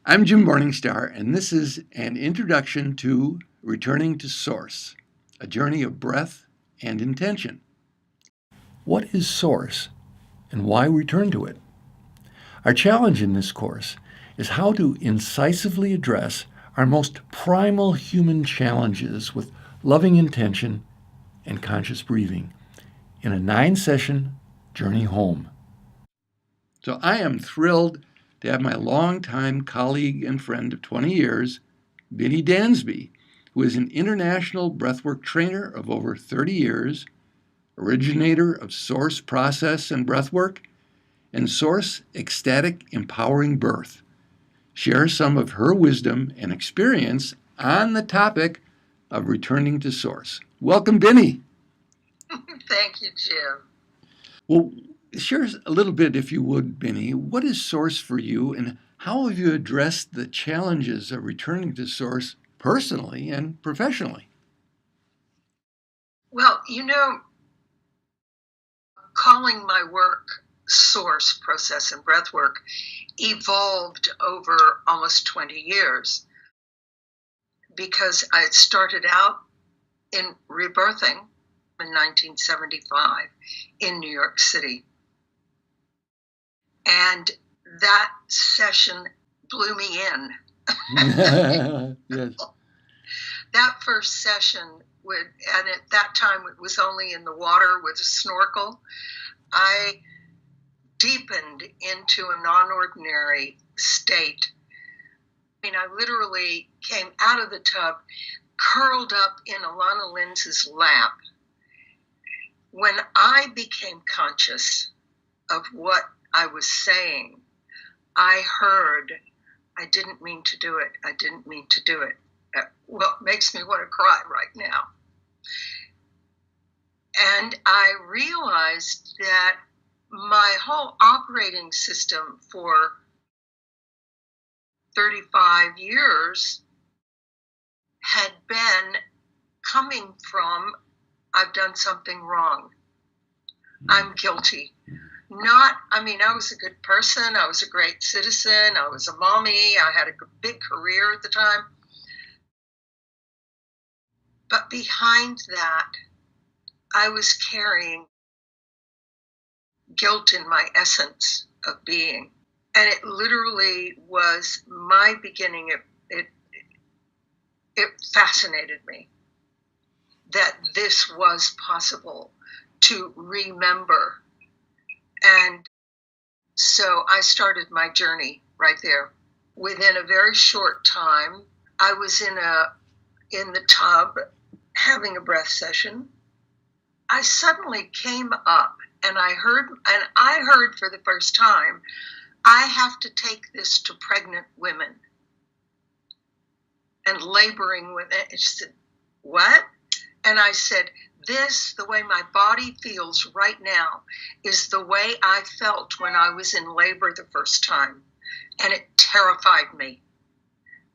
I'm Jim Morningstar, and this is an introduction to Returning to Source, a journey of breath and intention. What is Source, and why return to it? Our challenge in this course is how to incisively address our most primal human challenges with loving intention and conscious breathing in a 9-session journey home. So I am thrilled to have my longtime colleague and friend of 20 years, Binnie Dansby, who is an international breathwork trainer of over 30 years, originator of Source Process and Breathwork, and Source Ecstatic Empowering Birth, share some of her wisdom and experience on the topic of returning to Source. Welcome, Binnie. Thank you, Jim. Well, share a little bit, if you would, Binnie. What is Source for you, and how have you addressed the challenges of returning to Source personally and professionally? Well, calling my work Source, Process, and Breathwork evolved over almost 20 years because I had started out in rebirthing in 1975 in New York City. And that session blew me in. Yes. That first session and at that time it was only in the water with a snorkel. I deepened into a non-ordinary state. I literally came out of the tub, curled up in Alana Linds's lap. When I became conscious of what I was saying, I heard, I didn't mean to do it. I didn't mean to do it. Well, it makes me want to cry right now. And I realized that my whole operating system for 35 years had been coming from, I've done something wrong. I'm guilty. I was a good person. I was a great citizen. I was a mommy. I had a big career at the time. But behind that, I was carrying guilt in my essence of being. And it literally was my beginning. It fascinated me that this was possible to remember. And so I started my journey right there. Within a very short time, I was in the tub having a breath session. I suddenly came up and I heard for the first time, I have to take this to pregnant women and laboring women. It said, what? And I said, this, the way my body feels right now, is the way I felt when I was in labor the first time. And it terrified me.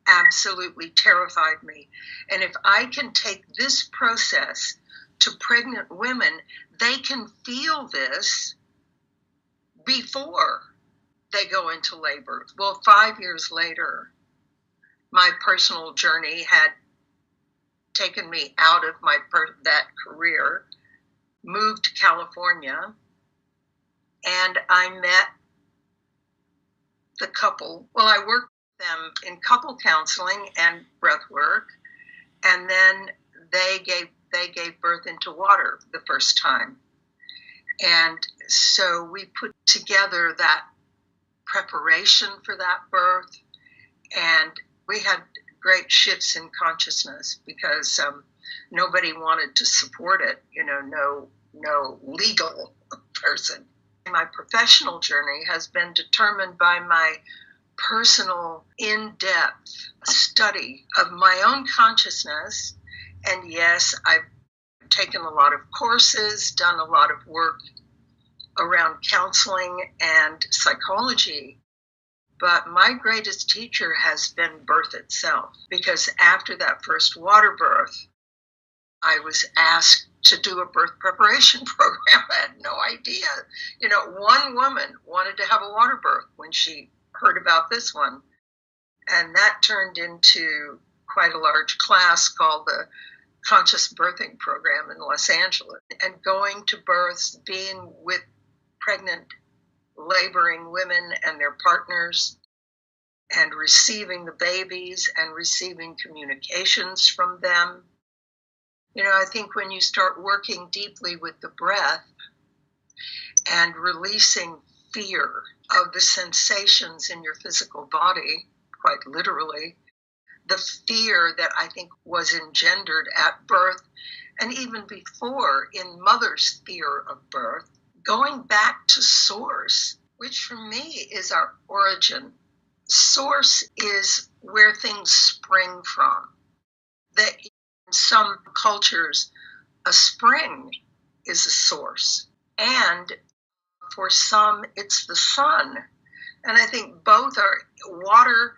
Absolutely terrified me. And if I can take this process to pregnant women, they can feel this before they go into labor. Well, 5 years later, my personal journey had taken me out of that career, moved to California, and I met the couple. Well, I worked with them in couple counseling and breath work, and then they gave birth into water the first time. And so we put together that preparation for that birth, and we had great shifts in consciousness because nobody wanted to support it, no legal person. My professional journey has been determined by my personal, in-depth study of my own consciousness. And yes, I've taken a lot of courses, done a lot of work around counseling and psychology. But my greatest teacher has been birth itself, because after that first water birth, I was asked to do a birth preparation program. I had no idea. One woman wanted to have a water birth when she heard about this one. And that turned into quite a large class called the Conscious Birthing Program in Los Angeles. And going to births, being with pregnant, laboring women and their partners, and receiving the babies and receiving communications from them. I think when you start working deeply with the breath and releasing fear of the sensations in your physical body, quite literally, the fear that I think was engendered at birth and even before in mother's fear of birth, going back to source, which for me is our origin. Source is where things spring from. That in some cultures, a spring is a source. And for some, it's the sun. And I think both are water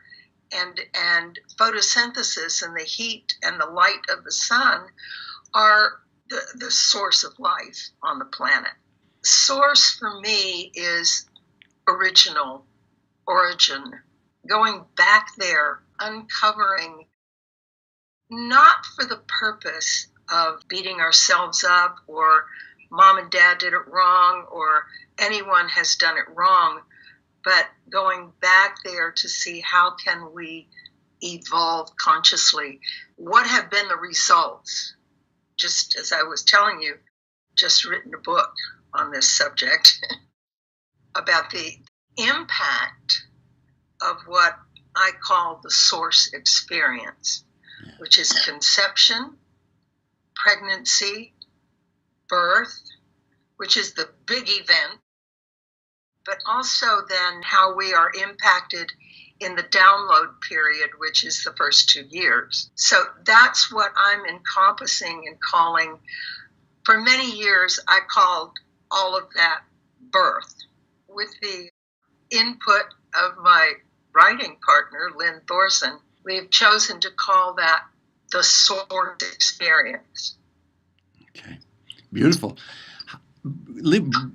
and photosynthesis and the heat and the light of the sun are the source of life on the planet. Source for me is original, origin, going back there, uncovering, not for the purpose of beating ourselves up or mom and dad did it wrong or anyone has done it wrong, but going back there to see how can we evolve consciously. What have been the results? Just as I was telling you, just written a book on this subject about the impact of what I call the source experience, which is conception, pregnancy, birth, which is the big event, but also then how we are impacted in the download period, which is the first 2 years. So that's what I'm encompassing and calling. For many years, I called all of that birth. With the input of my writing partner, Lynn Thorson, we've chosen to call that the source experience. Okay, beautiful.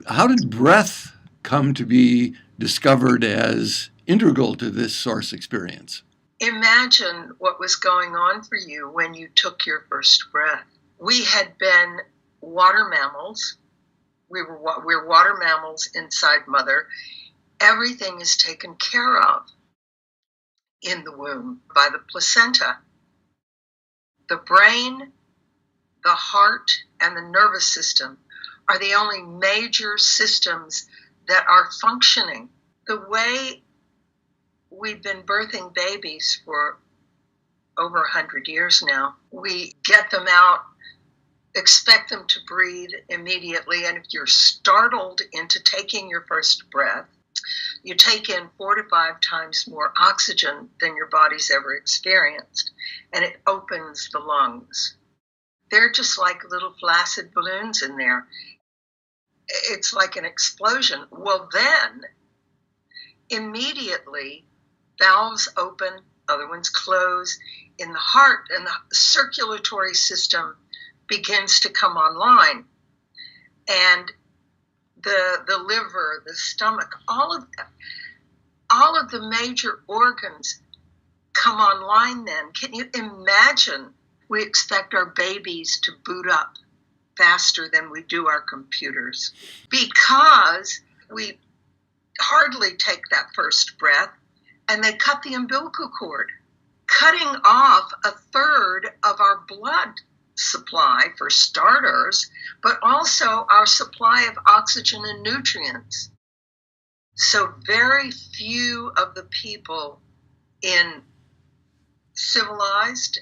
How did breath come to be discovered as integral to this source experience? Imagine what was going on for you when you took your first breath. We had been water mammals. We're water mammals inside mother. Everything is taken care of in the womb by the placenta. The brain, the heart, and the nervous system are the only major systems that are functioning. The way we've been birthing babies for over 100 years now, we get them out, expect them to breathe immediately, and if you're startled into taking your first breath, you take in 4 to 5 times more oxygen than your body's ever experienced, and it opens the lungs. They're just like little flaccid balloons in there. It's like an explosion. Well, then, immediately, valves open, other ones close. In the heart, and the circulatory system begins to come online. And the liver, the stomach, all of the major organs come online then. Can you imagine? We expect our babies to boot up faster than we do our computers because we hardly take that first breath and they cut the umbilical cord, cutting off a third of our blood supply for starters, but also our supply of oxygen and nutrients. So very few of the people in civilized,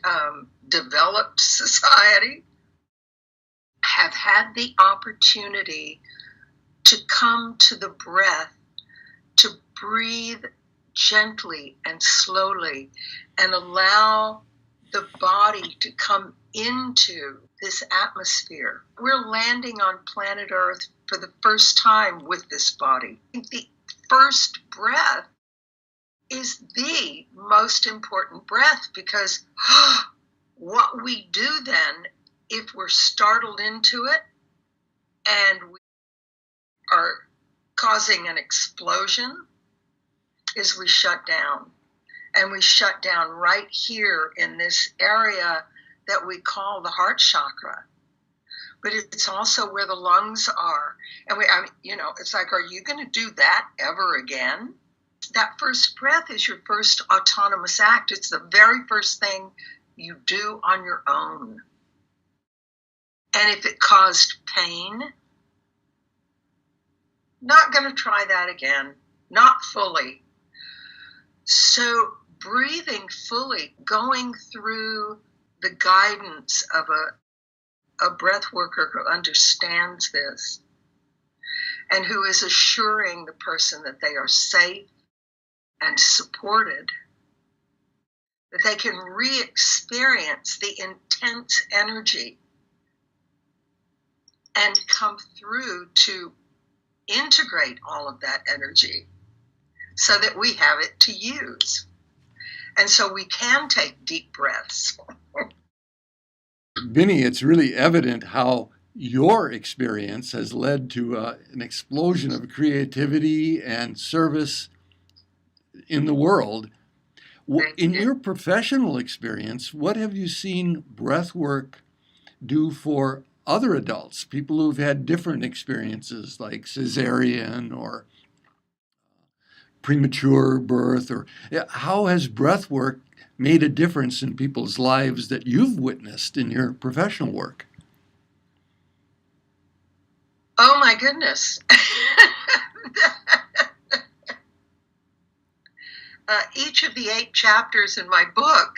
developed society have had the opportunity to come to the breath, to breathe gently and slowly and allow the body to come into this atmosphere. We're landing on planet Earth for the first time with this body. I think the first breath is the most important breath because what we do then, if we're startled into it and we are causing an explosion, is we shut down. And we shut down right here in this area that we call the heart chakra. But it's also where the lungs are. And it's like, are you going to do that ever again? That first breath is your first autonomous act. It's the very first thing you do on your own. And if it caused pain, not going to try that again, not fully. So breathing fully, going through the guidance of a breath worker who understands this and who is assuring the person that they are safe and supported, that they can re-experience the intense energy and come through to integrate all of that energy so that we have it to use. And so we can take deep breaths. Binnie, it's really evident how your experience has led to an explosion of creativity and service in the world. In your professional experience, what have you seen breath work do for other adults, people who've had different experiences like cesarean or premature birth? Or how has breath work made a difference in people's lives that you've witnessed in your professional work? Oh my goodness. Each of the 8 chapters in my book,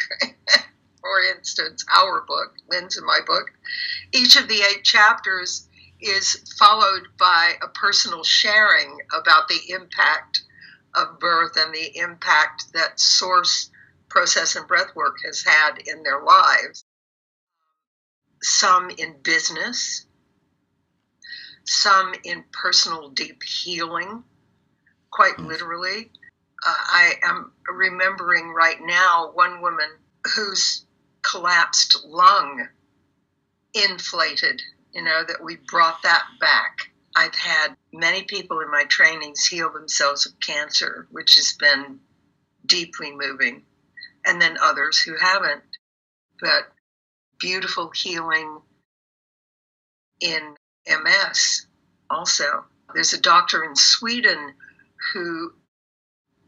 for instance, our book, Lynn's and my book, each of the 8 chapters is followed by a personal sharing about the impact of birth and the impact that source, process, and breath work has had in their lives. Some in business, some in personal deep healing, quite literally. I am remembering right now one woman whose collapsed lung inflated, that we brought that back. I've had many people in my trainings heal themselves of cancer, which has been deeply moving, and then others who haven't. But beautiful healing in MS also. There's a doctor in Sweden who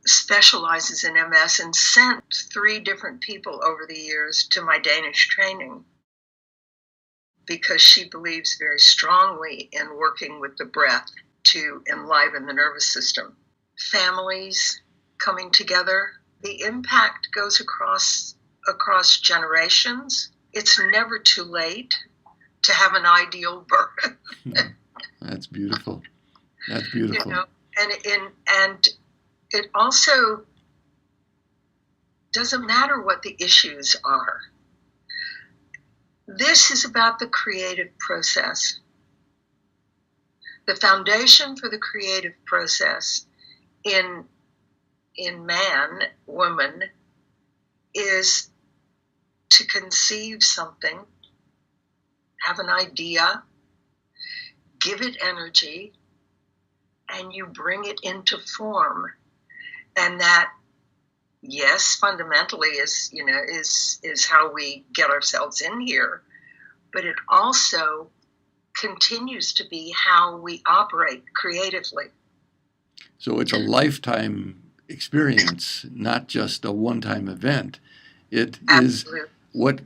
specializes in MS and sent 3 different people over the years to my Danish training because she believes very strongly in working with the breath to enliven the nervous system. Families coming together, the impact goes across generations. It's never too late to have an ideal birth. That's beautiful. That's beautiful. And it also doesn't matter what the issues are. This is about the creative process. The foundation for the creative process in man, woman, is to conceive something, have an idea, give it energy, and you bring it into form. And that, yes, fundamentally is how we get ourselves in here, but it also continues to be how we operate creatively. So it's a lifetime experience, not just a one-time event. It Absolutely. is what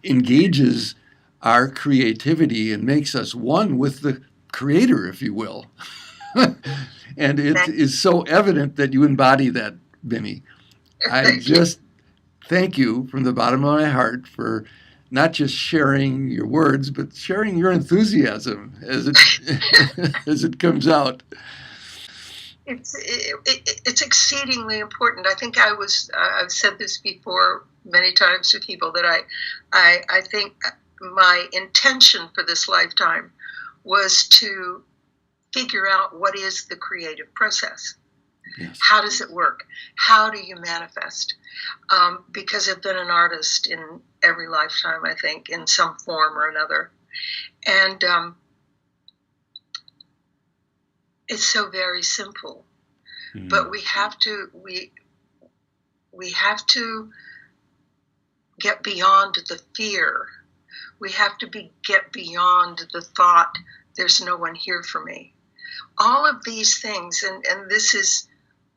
engages our creativity and makes us one with the creator, if you will. And it is so evident that you embody that, Binnie. I just thank you from the bottom of my heart for not just sharing your words, but sharing your enthusiasm as it comes out. It's exceedingly important. I think I've said this before many times to people that I think my intention for this lifetime was to figure out what is the creative process. Yes. How does it work? How do you manifest? Because I've been an artist in every lifetime, I think, in some form or another. And it's so very simple. Mm-hmm. But we we have to get beyond the fear. We have to get beyond the thought, there's no one here for me. All of these things, and this is,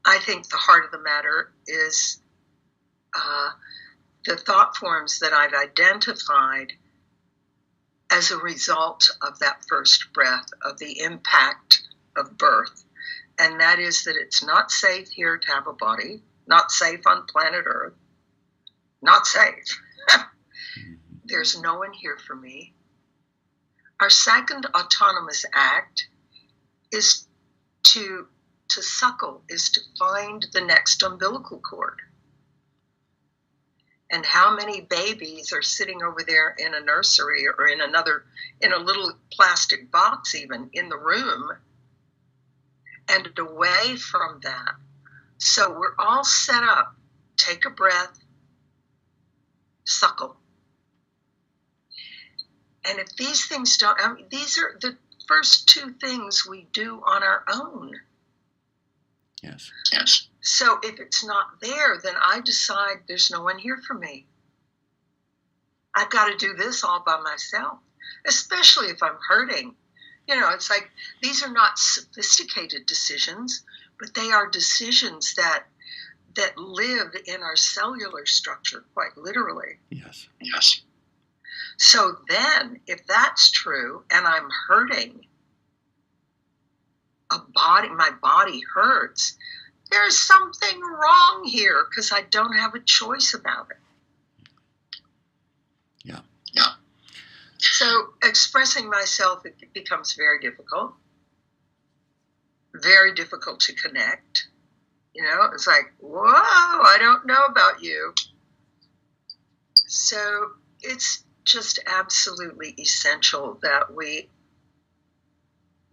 I think, the heart of the matter, is the thought forms that I've identified as a result of that first breath, of the impact of birth. And that is that it's not safe here to have a body, not safe on planet Earth, not safe. There's no one here for me. Our second autonomous act is to suckle, is to find the next umbilical cord. And how many babies are sitting over there in a nursery or in a little plastic box even in the room and away from that. So we're all set up. Take a breath, suckle. And if these things don't, these are the first two things we do on our own. Yes. So if it's not there, then I decide there's no one here for me. I've got to do this all by myself, especially if I'm hurting. It's like these are not sophisticated decisions, but they are decisions that live in our cellular structure, quite literally. Yes. So then, if that's true, and I'm hurting, my body hurts, there's something wrong here because I don't have a choice about it. Yeah. So expressing myself, it becomes very difficult to connect. It's like, whoa, I don't know about you. So it's just absolutely essential that we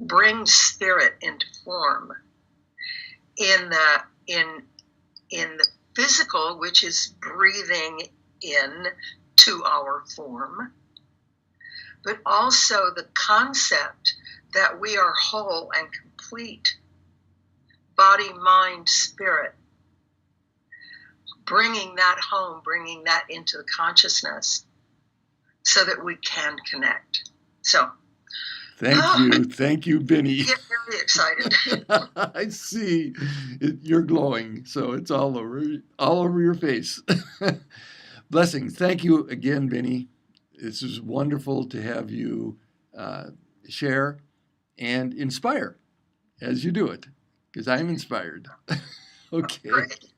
bring spirit into form in the physical, which is breathing in to our form, but also the concept that we are whole and complete, body, mind, spirit, bringing that home, bringing that into the consciousness so that we can connect. So Thank you, Binnie. I get very excited. I see you're glowing, so it's all over your face. Blessings. Thank you again, Binnie. This is wonderful to have you share and inspire as you do it, because I'm inspired. Okay. Great.